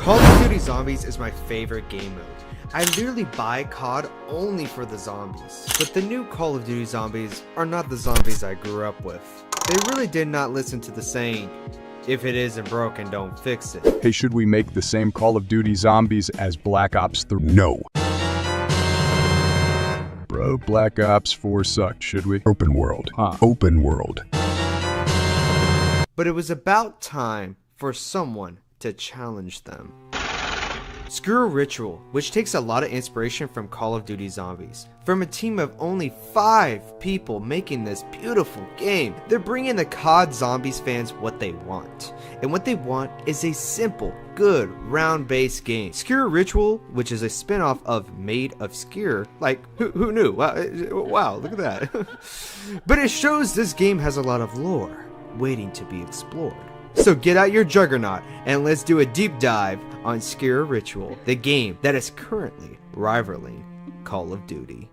Call of Duty Zombies is my favorite game mode. I literally buy COD only for the zombies. But the new Call of Duty Zombies are not the zombies I grew up with. They really did not listen to the saying, if it isn't broken, don't fix it. Hey, should we make the same Call of Duty Zombies as Black Ops 3? No. Bro, Black Ops 4 sucked, should we? Open world. Open world. But it was about time for someone to challenge them. Sker Ritual, which takes a lot of inspiration from Call of Duty Zombies. From a team of only 5 people making this beautiful game, they're bringing the COD Zombies fans what they want. And what they want is a simple, good, round-based game. Sker Ritual, which is a spin-off of Maid of Sker, like, who knew? Wow, look at that. But it shows this game has a lot of lore waiting to be explored. So get out your juggernaut and let's do a deep dive on Sker Ritual, the game that is currently rivaling Call of Duty.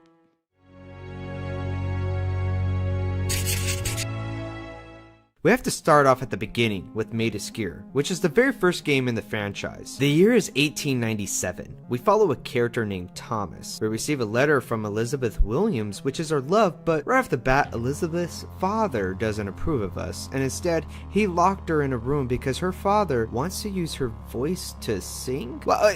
We have to start off at the beginning with Maid of Sker, which is the very first game in the franchise. The year is 1897. We follow a character named Thomas. We receive a letter from Elizabeth Williams, which is our love, but right off the bat, Elizabeth's father doesn't approve of us, and instead, he locked her in a room because her father wants to use her voice to sing? Well,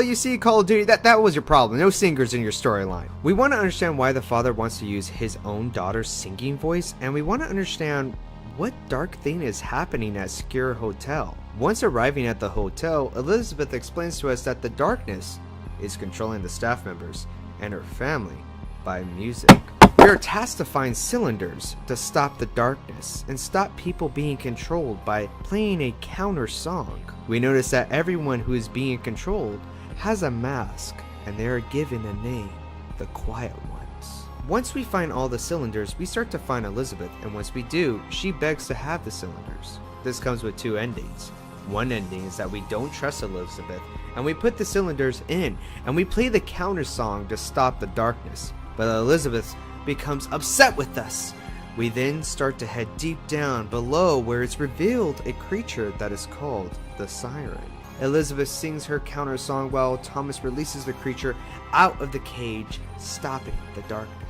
you see, Call of Duty, that was your problem. No singers in your storyline. We want to understand why the father wants to use his own daughter's singing voice, and we want to understand what dark thing is happening at Sker Hotel. Once arriving at the hotel, Elizabeth explains to us that the darkness is controlling the staff members and her family by music. We are tasked to find cylinders to stop the darkness and stop people being controlled by playing a counter song. We notice that everyone who is being controlled has a mask and they are given a name, the Quiet Ones. Once we find all the cylinders, we start to find Elizabeth, and once we do, she begs to have the cylinders. This comes with 2 endings. One ending is that we don't trust Elizabeth, and we put the cylinders in, and we play the counter song to stop the darkness. But Elizabeth becomes upset with us. We then start to head deep down below where it's revealed a creature that is called the Siren. Elizabeth sings her counter song while Thomas releases the creature out of the cage, stopping the darkness.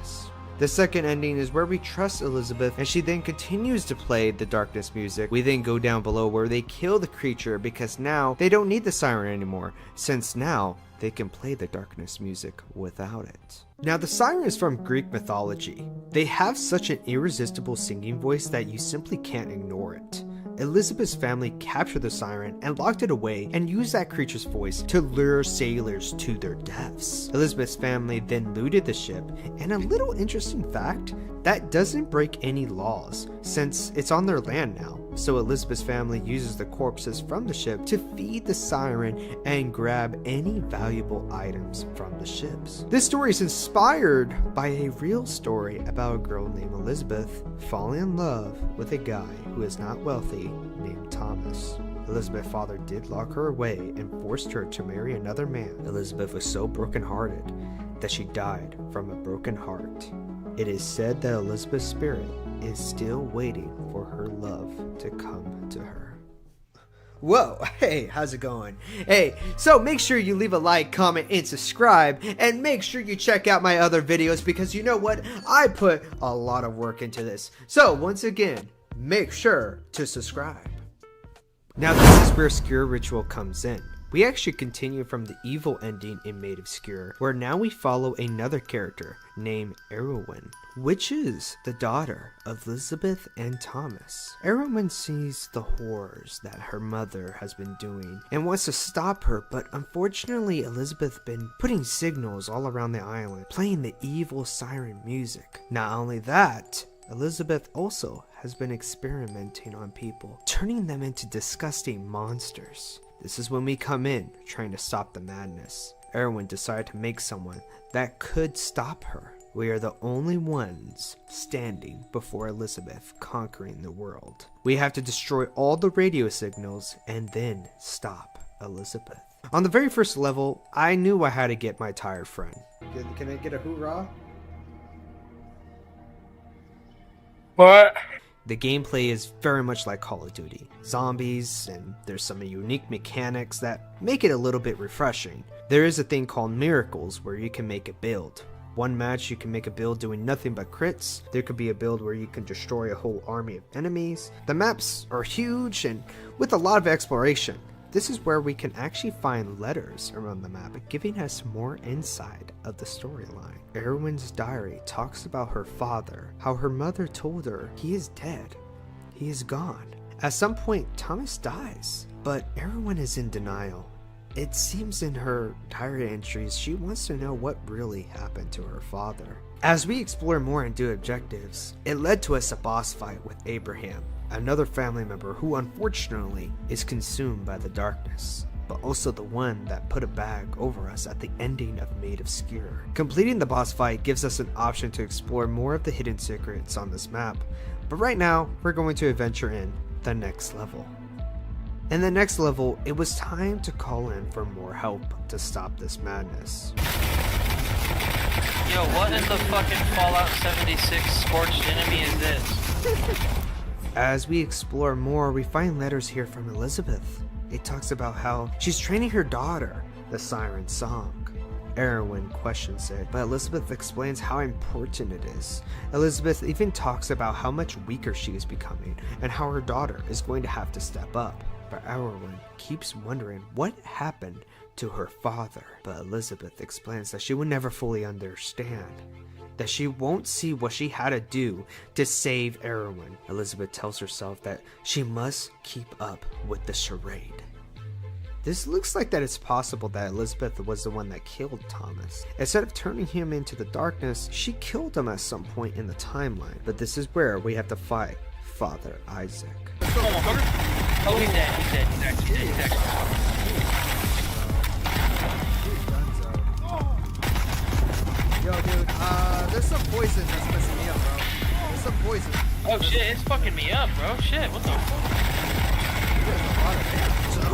The second ending is where we trust Elizabeth and she then continues to play the darkness music. We then go down below where they kill the creature because now they don't need the siren anymore, since now they can play the darkness music without it. Now the siren is from Greek mythology. They have such an irresistible singing voice that you simply can't ignore it. Elizabeth's family captured the siren and locked it away and used that creature's voice to lure sailors to their deaths. Elizabeth's family then looted the ship, and a little interesting fact, that doesn't break any laws since it's on their land now. So Elizabeth's family uses the corpses from the ship to feed the siren and grab any valuable items from the ships. This story is inspired by a real story about a girl named Elizabeth falling in love with a guy who is not wealthy named Thomas. Elizabeth's father did lock her away and forced her to marry another man. Elizabeth was so brokenhearted that she died from a broken heart. It is said that Elizabeth's spirit is still waiting for her love to come to her. Whoa, hey, how's it going? Hey, so make sure you leave a like, comment, and subscribe, and make sure you check out my other videos because you know what? I put a lot of work into this. So once again, make sure to subscribe. Now this is where Sker Ritual comes in. We actually continue from the evil ending in Maid of Sker, where now we follow another character named Erwin, which is the daughter of Elizabeth and Thomas. Erwin sees the horrors that her mother has been doing and wants to stop her, but unfortunately Elizabeth been putting signals all around the island, playing the evil siren music. Not only that, Elizabeth also has been experimenting on people, turning them into disgusting monsters. This is when we come in, trying to stop the madness. Erwin decided to make someone that could stop her. We are the only ones standing before Elizabeth, conquering the world. We have to destroy all the radio signals and then stop Elizabeth. On the very first level, I knew I had to get my tired friend. Can I get a hoorah? What? The gameplay is very much like Call of Duty Zombies, and there's some unique mechanics that make it a little bit refreshing. There is a thing called miracles where you can make a build. One match you can make a build doing nothing but crits. There could be a build where you can destroy a whole army of enemies. The maps are huge and with a lot of exploration. This is where we can actually find letters around the map, giving us more insight of the storyline. Erwin's diary talks about her father, how her mother told her he is dead, he is gone. At some point, Thomas dies, but Erwin is in denial. It seems in her diary entries she wants to know what really happened to her father. As we explore more and do objectives, it led to us a boss fight with Abraham, another family member who unfortunately is consumed by the darkness, but also the one that put a bag over us at the ending of Maid of Sker. Completing the boss fight gives us an option to explore more of the hidden secrets on this map, but right now we're going to adventure in the next level. In the next level, it was time to call in for more help to stop this madness. Yo, what in the fucking Fallout 76 scorched enemy is this? As we explore more, we find letters here from Elizabeth. It talks about how she's training her daughter, the Siren Song. Erwin questions it, but Elizabeth explains how important it is. Elizabeth even talks about how much weaker she is becoming and how her daughter is going to have to step up. But Erwin keeps wondering what happened to her father. But Elizabeth explains that she will never fully understand, that she won't see what she had to do to save Erwin. Elizabeth tells herself that she must keep up with the charade. This looks like that it's possible that Elizabeth was the one that killed Thomas. Instead of turning him into the darkness, she killed him at some point in the timeline. But this is where we have to fight Father Isaac. Oh, he's dead, he's dead, he's actually dead, he's actually Yo, dude, there's some poison that's messing me up, bro. There's some poison. Oh shit, it's fucking me up, bro. Shit, what the fuck? I'm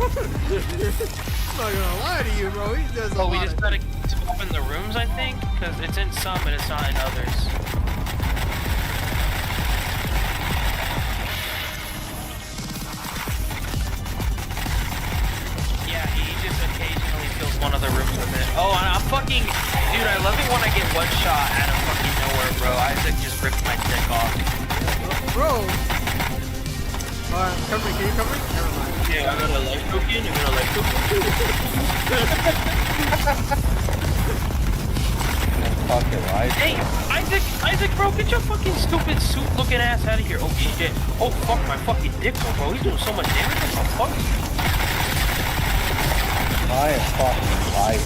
not gonna lie to you, bro. He does a lot. We just gotta swap in the rooms, I think, because it's in some, but it's not in others. Yeah, he just occasionally fills one of the rooms with it. Oh, and I'm fucking... Dude, I love it when I get one shot out of fucking nowhere, bro. Isaac just ripped my dick off. Bro! Cover me, can you cover me? Never mind. Yeah, I'm gonna life cooking, you're gonna life cooking. Fucking life. Hey, Isaac, bro, get your fucking stupid suit looking ass out of here. Oh shit. Oh fuck my fucking dick, bro. He's doing so much damage. What the fuck? I am fucking life.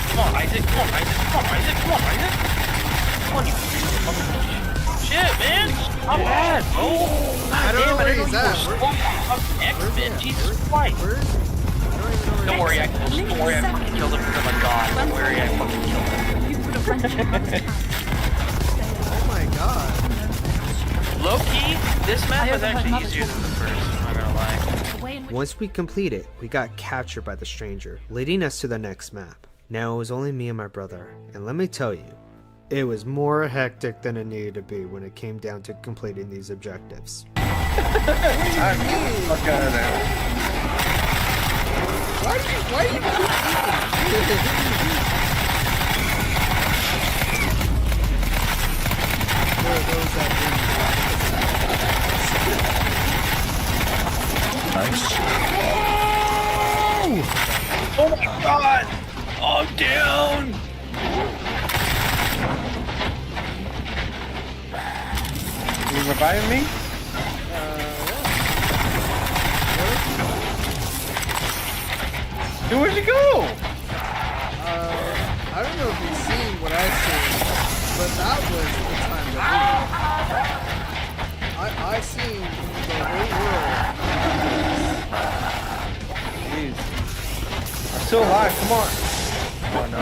Come on, Isaac. Come on, Isaac. Come on, Isaac. Come on, Isaac. Come on, you fucking bitch. Shit, man. I'm bad, bro. I don't know where he's at. X-Men, Jesus Christ. Don't worry, I fucking killed him because I'm a god. Don't worry, I fucking killed him. Oh my god. Low key, this map is actually easier than the first, I'm not gonna lie. Once we complete it, we got captured by the stranger, leading us to the next map. Now it was only me and my brother, and let me tell you, it was more hectic than it needed to be when it came down to completing these objectives. Fuck out of there. Why do you Nice. Oh my god! Oh, down! You reviving me? Dude, where'd you go? I don't know if you've seen what I've seen, but that was the time to leave. I seen the whole world. Jeez. I'm still alive, come on. Oh no.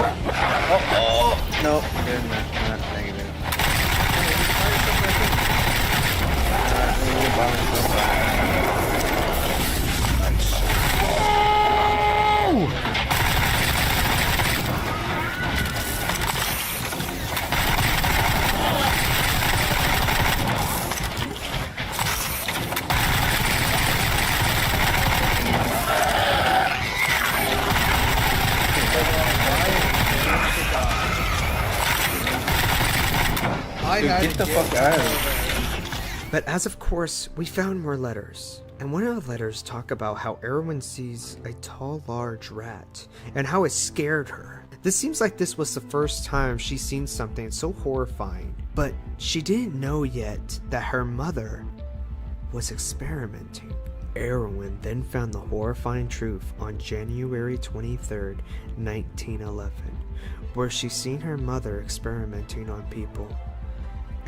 Oh, no. Good, not negative. I Dude, had get to the fuck out of here. But as of course, we found more letters. And one of the letters talk about how Erwin sees a tall, large rat, and how it scared her. This seems like this was the first time she's seen something so horrifying, but she didn't know yet that her mother was experimenting. Erwin then found the horrifying truth on January 23rd, 1911, where she seen her mother experimenting on people.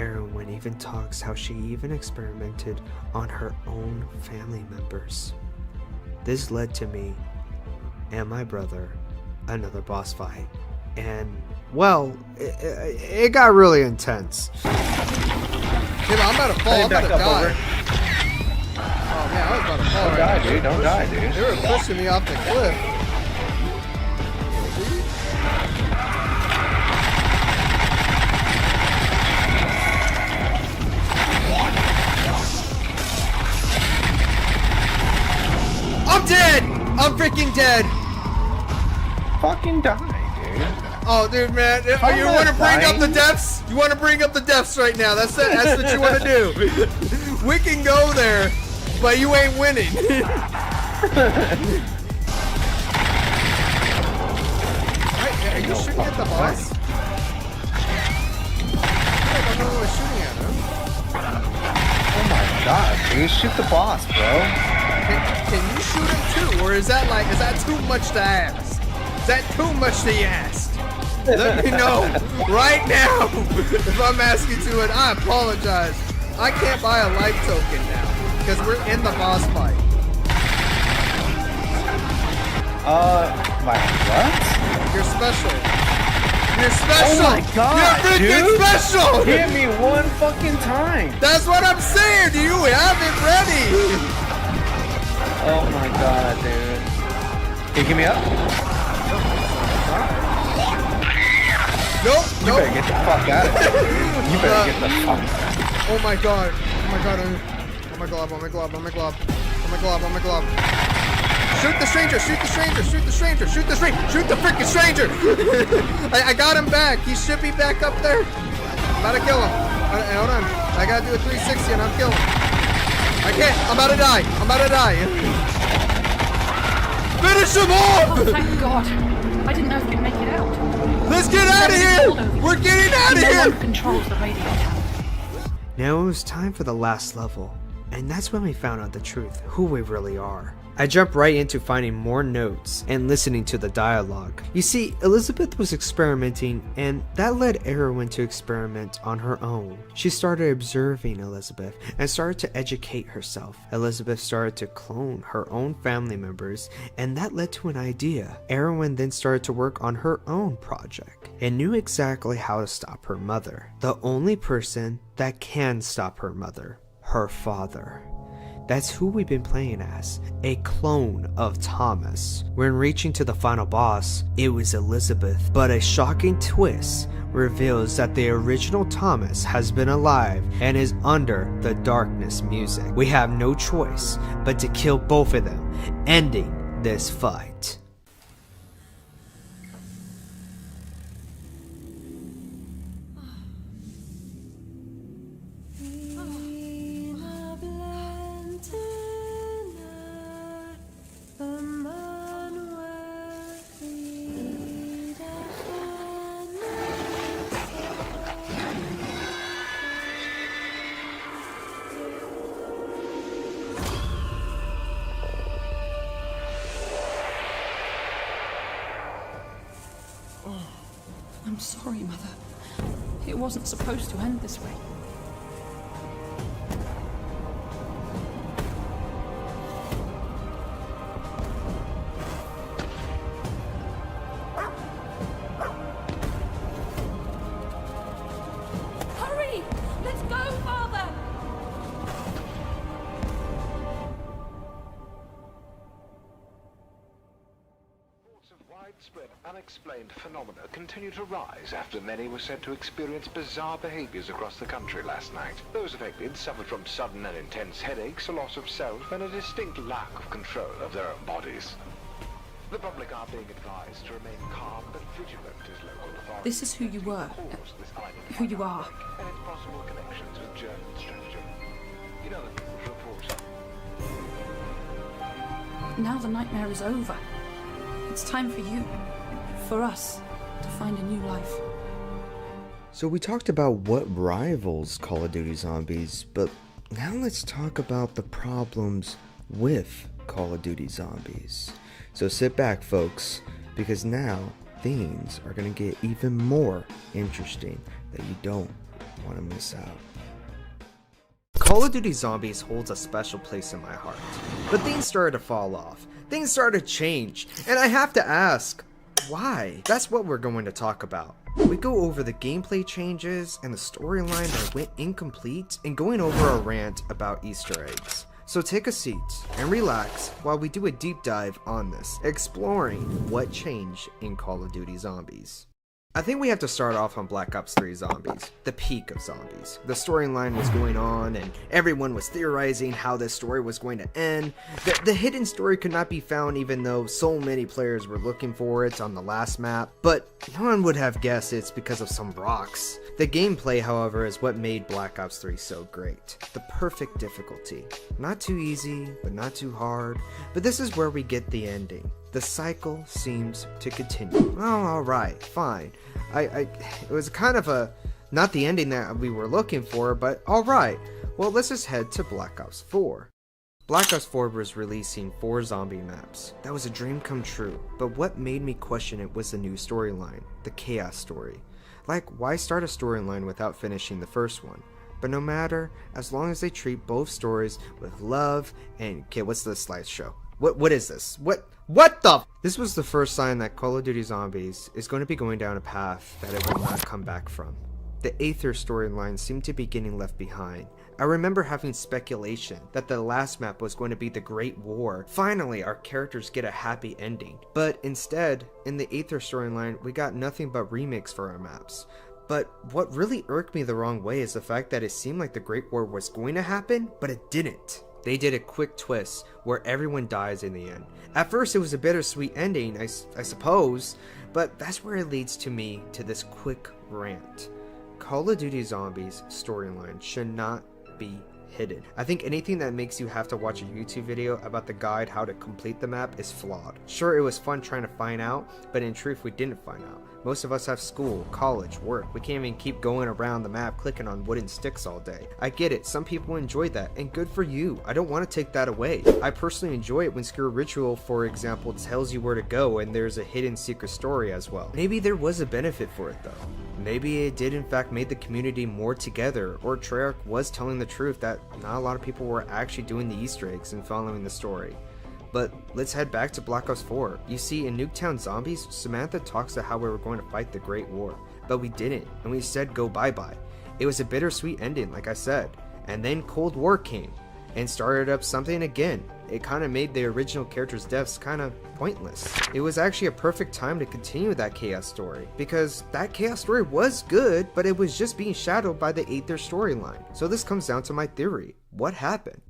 Erwin even talks how she even experimented on her own family members. This led to me and my brother another boss fight, and well, it got really intense. Dude, I'm about to fall. I'm about to die. Oh man, I was about to fall. Don't die, dude. Don't die, dude. They were pushing me off the cliff. I'm dead! I'm freaking dead! Fucking die, dude. Oh, dude, man. Oh, you want to bring up the deaths? You want to bring up the deaths right now? That's it. That's what you want to do. We can go there, but you ain't winning. Right, are you shooting at the boss? I don't know who I was shooting at, huh? Oh my god, dude. Shoot the boss, bro. Can you shoot him too, or is that too much to ask? Is that too much to ask? Let me know right now if I'm asking too much. I apologize. I can't buy a life token now because we're in the boss fight. My what? You're special. You're special. Oh my god, You're freaking dude. special. Hit me one fucking time. That's what I'm saying. Do you have it ready? Oh my god, dude. Can you get me up? Nope. You better get the fuck out of here, dude. You better get the fuck out. Oh my god. Oh my god. Oh my glob. Oh my glob. Oh my glob. Oh my glob. Oh my glob. Shoot the stranger. Shoot the stranger. Shoot the stranger. Shoot the stranger. Shoot the freaking stranger. I got him back. He should be back up there. I'm about to kill him. Hold on. I gotta do a 360 and I'm killing him. I can't. I'm about to die. I'm about to die. Finish him off! Oh, thank God. I didn't know if you'd make it out. Let's get out of here! We're getting out of No here! one controls the radio tower. Now it was time for the last level, and that's when we found out the truth, who we really are. I jumped right into finding more notes and listening to the dialogue. You see, Elizabeth was experimenting, and that led Erwin to experiment on her own. She started observing Elizabeth and started to educate herself. Elizabeth started to clone her own family members, and that led to an idea. Erwin then started to work on her own project and knew exactly how to stop her mother. The only person that can stop her mother, her father. That's who we've been playing as, a clone of Thomas. When reaching to the final boss, it was Elizabeth, but a shocking twist reveals that the original Thomas has been alive and is under the darkness music. We have no choice but to kill both of them, ending this fight. I'm sorry, Mother. It wasn't supposed to end this way. Hurry! Let's go, Father! Reports of widespread unexplained phenomena continue to rise after many were said to experience bizarre behaviors across the country last night. Those affected suffered from sudden and intense headaches, a loss of self, and a distinct lack of control of their own bodies. The public are being advised to remain calm but vigilant as local authorities. This is who you were, who you are. And its possible connections with German stratagem. You know the people's report. Now the nightmare is over. It's time for you, for us, to find a new life. So we talked about what rivals Call of Duty Zombies, but now let's talk about the problems with Call of Duty Zombies. So sit back, folks, because now things are going to get even more interesting that you don't want to miss out. Call of Duty Zombies holds a special place in my heart, but things started to fall off. Things started to change, and I have to ask, why? That's what we're going to talk about. We go over the gameplay changes and the storyline that went incomplete, and going over a rant about Easter eggs. So take a seat and relax while we do a deep dive on this, exploring what changed in Call of Duty Zombies. I think we have to start off on Black Ops 3 Zombies, the peak of zombies. The storyline was going on and everyone was theorizing how this story was going to end. The hidden story could not be found even though so many players were looking for it on the last map, but no one would have guessed it's because of some rocks. The gameplay, however, is what made Black Ops 3 so great. The perfect difficulty. Not too easy, but not too hard. But this is where we get the ending. The cycle seems to continue. Oh, alright, fine. It was kind of not the ending that we were looking for, but alright. Well, let's just head to Black Ops 4. Black Ops 4 was releasing 4 zombie maps. That was a dream come true, but what made me question it was the new storyline, the Chaos story. Like, why start a storyline without finishing the first one? But no matter, as long as they treat both stories with love and... Okay, what's the slideshow? What is this? What the? This was the first sign that Call of Duty Zombies is going to be going down a path that it will not come back from. The Aether storyline seemed to be getting left behind. I remember having speculation that the last map was going to be the Great War. Finally, our characters get a happy ending. But instead, in the Aether storyline, we got nothing but remakes for our maps. But what really irked me the wrong way is the fact that it seemed like the Great War was going to happen, but it didn't. They did a quick twist where everyone dies in the end. At first it was a bittersweet ending, I suppose, but that's where it leads to me to this quick rant. Call of Duty Zombies storyline should not be hidden. I think anything that makes you have to watch a YouTube video about the guide how to complete the map is flawed. Sure, it was fun trying to find out, but in truth we didn't find out. Most of us have school, college, work. We can't even keep going around the map clicking on wooden sticks all day. I get it, some people enjoy that, and good for you. I don't want to take that away. I personally enjoy it when Sker Ritual, for example, tells you where to go and there's a hidden secret story as well. Maybe there was a benefit for it though. Maybe it did in fact make the community more together, or Treyarch was telling the truth that not a lot of people were actually doing the Easter eggs and following the story. But let's head back to Black Ops 4. You see, in Nuketown Zombies, Samantha talks about how we were going to fight the Great War, but we didn't, and we said go bye-bye. It was a bittersweet ending, like I said, and then Cold War came, and started up something again. It kind of made the original characters' deaths kind of pointless. It was actually a perfect time to continue that Chaos story, because that Chaos story was good, but it was just being shadowed by the Aether storyline. So this comes down to my theory. What happened?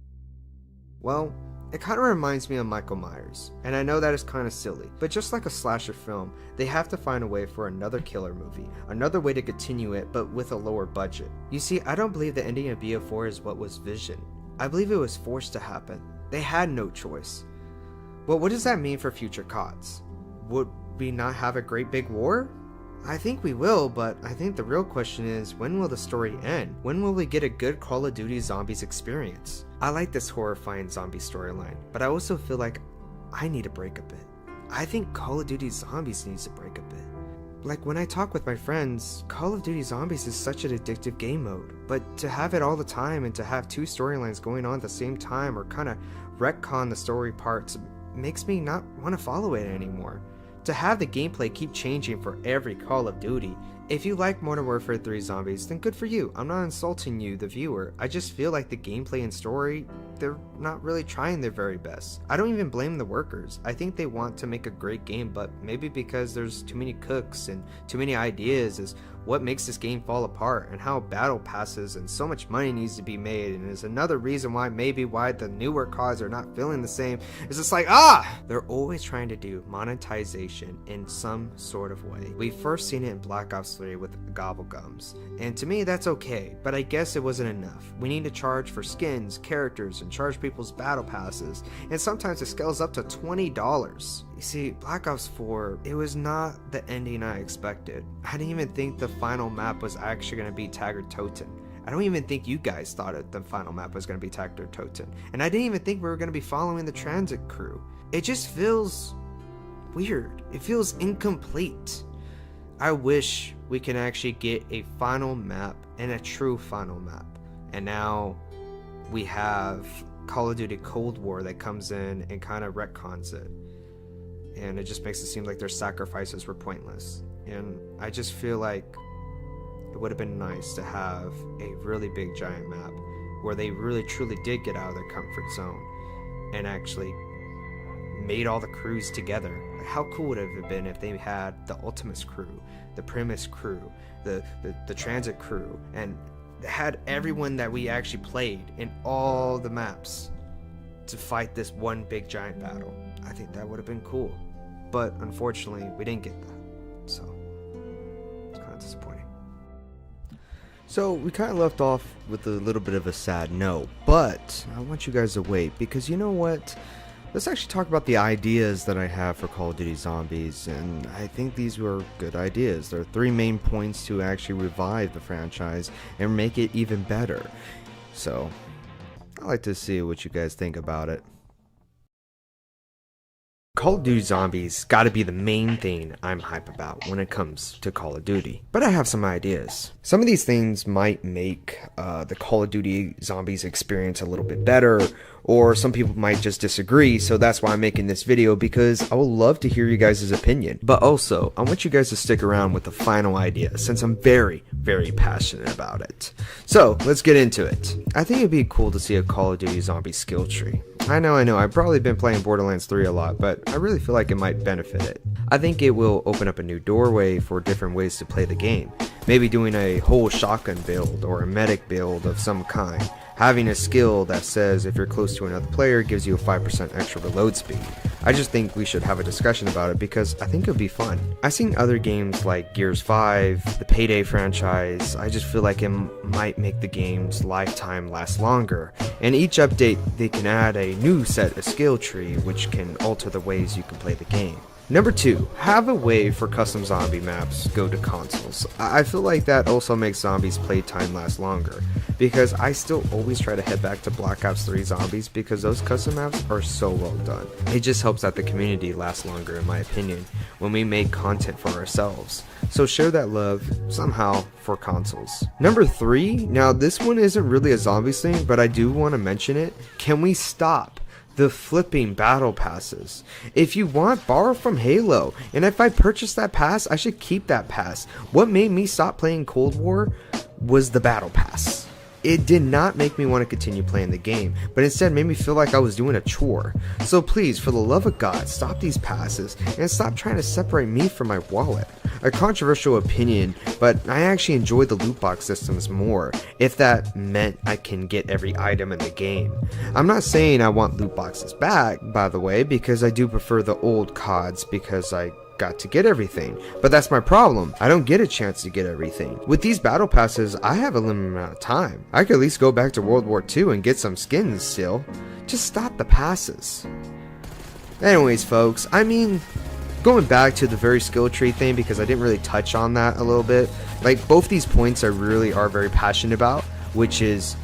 Well, it kind of reminds me of Michael Myers, and I know that is kind of silly, but just like a slasher film, they have to find a way for another killer movie, another way to continue it, but with a lower budget. You see, I don't believe the ending of BO4 is what was visioned. I believe it was forced to happen. They had no choice. Well, what does that mean for future CODs? Would we not have a great big war? I think we will, but I think the real question is, when will the story end? When will we get a good Call of Duty Zombies experience? I like this horrifying zombie storyline, but I also feel like I need a break a bit. I think Call of Duty Zombies needs a break a bit. Like when I talk with my friends, Call of Duty Zombies is such an addictive game mode, but to have it all the time and to have two storylines going on at the same time or kind of retcon the story parts makes me not want to follow it anymore. To have the gameplay keep changing for every Call of Duty. If you like Modern Warfare 3 Zombies, then good for you. I'm not insulting you, the viewer. I just feel like the gameplay and story, they're not really trying their very best. I don't even blame the workers. I think they want to make a great game, but maybe because there's too many cooks and too many ideas is what makes this game fall apart, and how battle passes and so much money needs to be made, and is another reason why the newer CODs are not feeling the same. It's just like, they're always trying to do monetization in some sort of way. We first seen it in Black Ops 3 with Gobblegums, and to me that's okay, but I guess it wasn't enough. We need to charge for skins, characters, and charge people's battle passes, and sometimes it scales up to $20. You see, Black Ops 4, it was not the ending I expected. I didn't even think the final map was actually going to be Taggart Toten. I don't even think you guys thought the final map was going to be Taggart Toten. And I didn't even think we were going to be following the transit crew. It just feels weird. It feels incomplete. I wish we can actually get a final map and a true final map. And now we have Call of Duty Cold War that comes in and kind of retcons it. And it just makes it seem like their sacrifices were pointless. And I just feel like it would have been nice to have a really big giant map where they really truly did get out of their comfort zone and actually made all the crews together. Like, how cool would it have been if they had the Ultimates crew, the Primus crew, the Transit crew, and had everyone that we actually played in all the maps to fight this one big giant battle. I think that would have been cool, but unfortunately we didn't get that, so it's kind of disappointing. So we kind of left off with a little bit of a sad note, but I want you guys to wait, because you know what, let's actually talk about the ideas that I have for Call of Duty Zombies, and I think these were good ideas. There are 3 main points to actually revive the franchise and make it even better, so I'd like to see what you guys think about it. Call of Duty Zombies gotta be the main thing I'm hype about when it comes to Call of Duty. But I have some ideas. Some of these things might make the Call of Duty Zombies experience a little bit better, or some people might just disagree, so that's why I'm making this video, because I would love to hear you guys' opinion. But also, I want you guys to stick around with the final idea, since I'm very, very passionate about it. So, let's get into it. I think it'd be cool to see a Call of Duty Zombies skill tree. I know, I've probably been playing Borderlands 3 a lot, but I really feel like it might benefit it. I think it will open up a new doorway for different ways to play the game. Maybe doing a whole shotgun build or a medic build of some kind. Having a skill that says if you're close to another player gives you a 5% extra reload speed. I just think we should have a discussion about it because I think it would be fun. I've seen other games like Gears 5, the Payday franchise. I just feel like it might make the game's lifetime last longer. And each update they can add a new set of skill tree which can alter the ways you can play the game. Number 2, have a way for custom zombie maps go to consoles. I feel like that also makes zombies playtime last longer, because I still always try to head back to Black Ops 3 Zombies because those custom maps are so well done. It just helps that the community lasts longer, in my opinion, when we make content for ourselves. So share that love somehow for consoles. Number 3, now this one isn't really a zombies thing, but I do want to mention it. Can we stop the flipping battle passes? If you want, borrow from Halo, and if I purchase that pass, I should keep that pass. What made me stop playing Cold War was the battle pass. It did not make me want to continue playing the game, but instead made me feel like I was doing a chore. So please, for the love of God, stop these passes and stop trying to separate me from my wallet. A controversial opinion, but I actually enjoy the loot box systems more, if that meant I can get every item in the game. I'm not saying I want loot boxes back, by the way, because I do prefer the old CODs because I got to get everything, but that's my problem. I don't get a chance to get everything. With these battle passes, I have a limited amount of time. I could at least go back to World War II and get some skins still. Just stop the passes. Anyways, folks, I mean, going back to the very skill tree thing, because I didn't really touch on that a little bit, like both these points I really are very passionate about, which is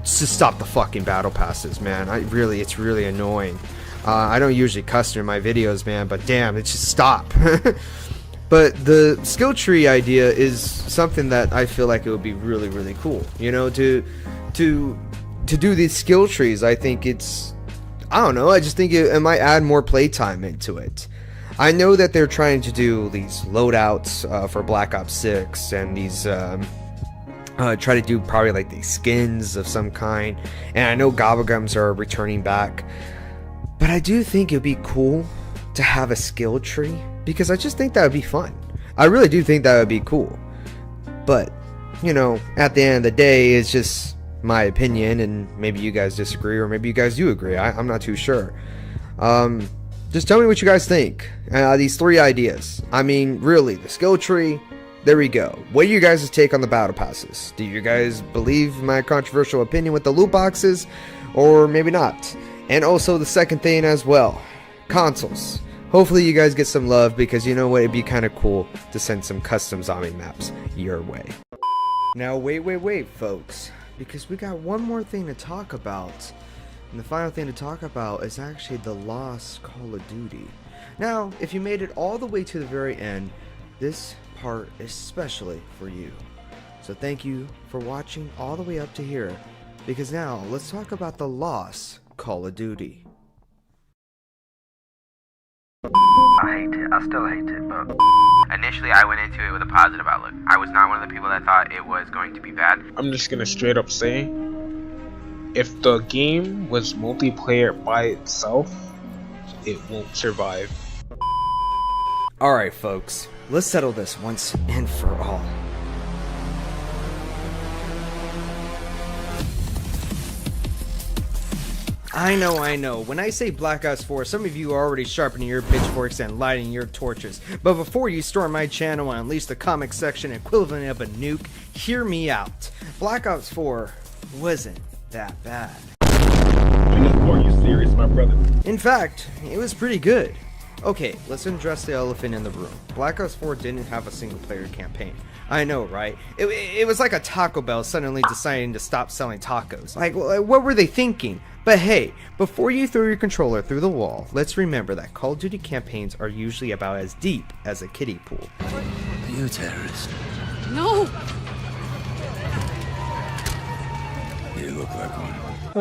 to stop the fucking battle passes, man. It's really annoying. I don't usually cuss in my videos, man, but damn, it just stop. But the skill tree idea is something that I feel like it would be really, really cool. You know, to do these skill trees, I think it's, I don't know, I just think it might add more playtime into it. I know that they're trying to do these loadouts for Black Ops 6 and these try to do probably like these skins of some kind. And I know gobblegums are returning back, but I do think it'd be cool to have a skill tree, because I just think that would be fun. I really do think that would be cool. But you know, at the end of the day, it's just my opinion, and maybe you guys disagree, or maybe you guys do agree. I'm not too sure. Just tell me what you guys think. These 3 ideas. I mean, really, the skill tree, there we go. What are you guys' take on the battle passes? Do you guys believe my controversial opinion with the loot boxes, or maybe not? And also the second thing as well, consoles. Hopefully you guys get some love, because you know what, it'd be kind of cool to send some custom zombie maps your way. Now wait folks, because we got one more thing to talk about. And the final thing to talk about is actually the lost Call of Duty. Now, if you made it all the way to the very end, this part is especially for you. So thank you for watching all the way up to here, because now let's talk about the lost Call of Duty. I hate it. I still hate it, but initially I went into it with a positive outlook. I was not one of the people that thought it was going to be bad. I'm just gonna straight up say, if the game was multiplayer by itself, it won't survive. Alright folks, let's settle this once and for all. I know, when I say Black Ops 4, some of you are already sharpening your pitchforks and lighting your torches. But before you storm my channel and unleash the comic section equivalent of a nuke, hear me out. Black Ops 4 wasn't that bad. Are you serious, my brother? In fact, it was pretty good. Okay, let's address the elephant in the room. Black Ops 4 didn't have a single player campaign. I know, right? It was like a Taco Bell suddenly deciding to stop selling tacos. Like, what were they thinking? But hey, before you throw your controller through the wall, let's remember that Call of Duty campaigns are usually about as deep as a kiddie pool. Are you a terrorist? No! You look like one.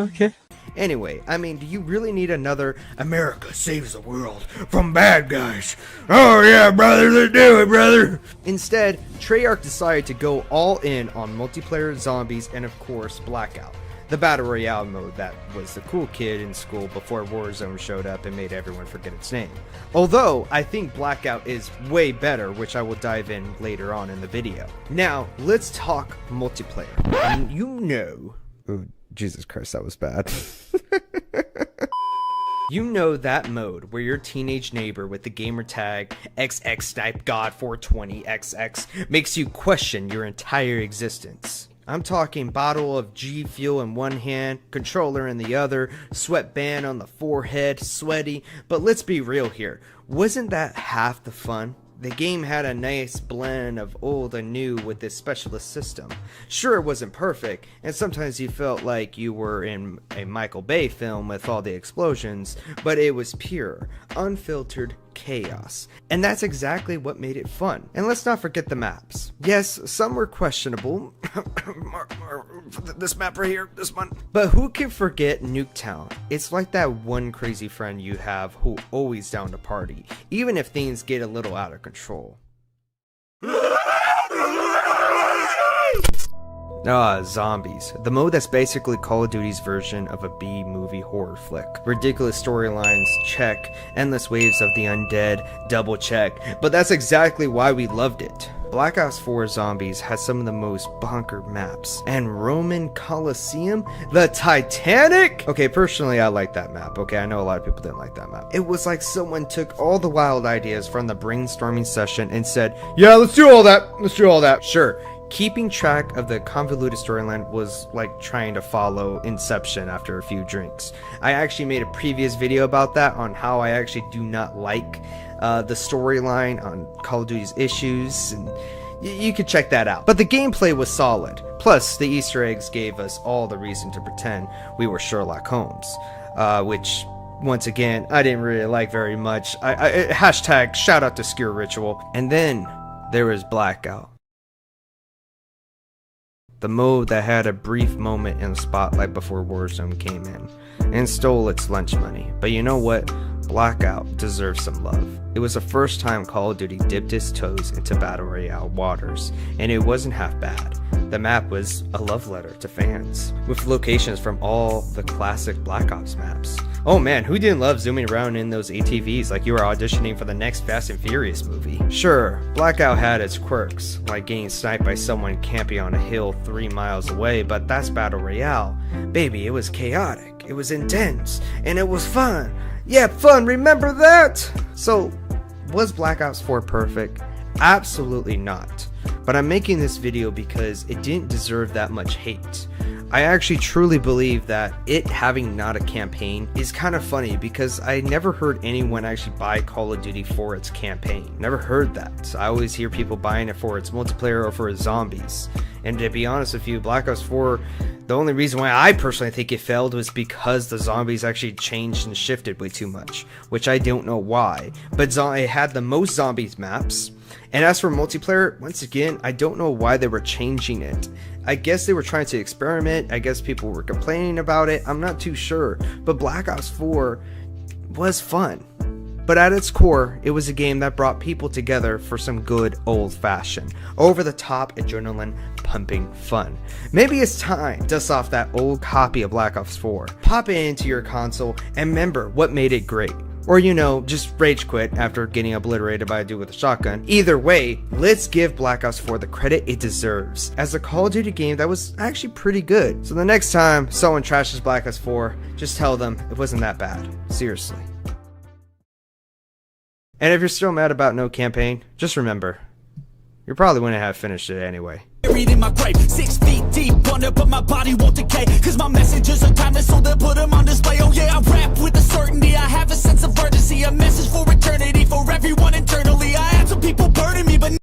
Okay. Anyway, I mean, do you really need another America saves the world from bad guys? Oh yeah, brother, let's do it, brother! Instead, Treyarch decided to go all in on multiplayer, zombies, and of course, Blackout. The Battle Royale mode that was the cool kid in school before Warzone showed up and made everyone forget its name. Although, I think Blackout is way better, which I will dive in later on in the video. Now, let's talk multiplayer. And you know... Oh, Jesus Christ, that was bad. You know that mode where your teenage neighbor with the gamer tag XXSnipeGod420XX makes you question your entire existence. I'm talking bottle of G Fuel in one hand, controller in the other, sweatband on the forehead, sweaty, but let's be real here, wasn't that half the fun? The game had a nice blend of old and new with this specialist system. Sure, it wasn't perfect, and sometimes you felt like you were in a Michael Bay film with all the explosions, but it was pure, unfiltered chaos. And that's exactly what made it fun. And let's not forget the maps. Yes, some were questionable. This map right here, this one. But who can forget Nuketown? It's like that one crazy friend you have who always down to party, even if things get a little out of control. Zombies. The mode that's basically Call of Duty's version of a B-movie horror flick. Ridiculous storylines, check. Endless waves of the undead, double check. But that's exactly why we loved it. Black Ops 4 Zombies has some of the most bonker maps. And Roman Coliseum? The Titanic? Okay, personally I like that map. Okay, I know a lot of people didn't like that map. It was like someone took all the wild ideas from the brainstorming session and said, yeah, let's do all that. Let's do all that. Sure. Keeping track of the convoluted storyline was like trying to follow Inception after a few drinks. I actually made a previous video about that on how I actually do not like the storyline on Call of Duty's issues, and you could check that out. But the gameplay was solid. Plus, the Easter eggs gave us all the reason to pretend we were Sherlock Holmes, which, once again, I didn't really like very much. Hashtag shout out to Sker Ritual. And then there was Blackout. The mode that had a brief moment in the spotlight before Warzone came in and stole its lunch money. But you know what? Blackout deserves some love. It was the first time Call of Duty dipped its toes into Battle Royale waters, and it wasn't half bad. The map was a love letter to fans, with locations from all the classic Black Ops maps. Oh man, who didn't love zooming around in those ATVs like you were auditioning for the next Fast and Furious movie? Sure, Blackout had its quirks, like getting sniped by someone camping on a hill 3 miles away, but that's Battle Royale. Baby, it was chaotic, it was intense, and it was fun. Yeah, fun, remember that? So, was Black Ops 4 perfect? Absolutely not. But I'm making this video because it didn't deserve that much hate. I actually truly believe that it having not a campaign is kind of funny because I never heard anyone actually buy Call of Duty for its campaign. Never heard that. I always hear people buying it for its multiplayer or for its zombies. And to be honest with you, Black Ops 4, the only reason why I personally think it failed was because the zombies actually changed and shifted way too much, which I don't know why. But it had the most zombies maps. And as for multiplayer, once again, I don't know why they were changing it. I guess they were trying to experiment. I guess people were complaining about it. I'm not too sure. But Black Ops 4 was fun. But at its core, it was a game that brought people together for some good old-fashioned, over-the-top, adrenaline-pumping fun. Maybe it's time to dust off that old copy of Black Ops 4, pop it into your console, and remember what made it great. Or, you know, just rage quit after getting obliterated by a dude with a shotgun. Either way, let's give Black Ops 4 the credit it deserves as a Call of Duty game that was actually pretty good. So the next time someone trashes Black Ops 4, just tell them it wasn't that bad. Seriously. And if you're still mad about no campaign, just remember, you probably wouldn't have finished it anyway. Buried in my grave, 6 feet deep under, but my body won't decay, cause my messages are timeless.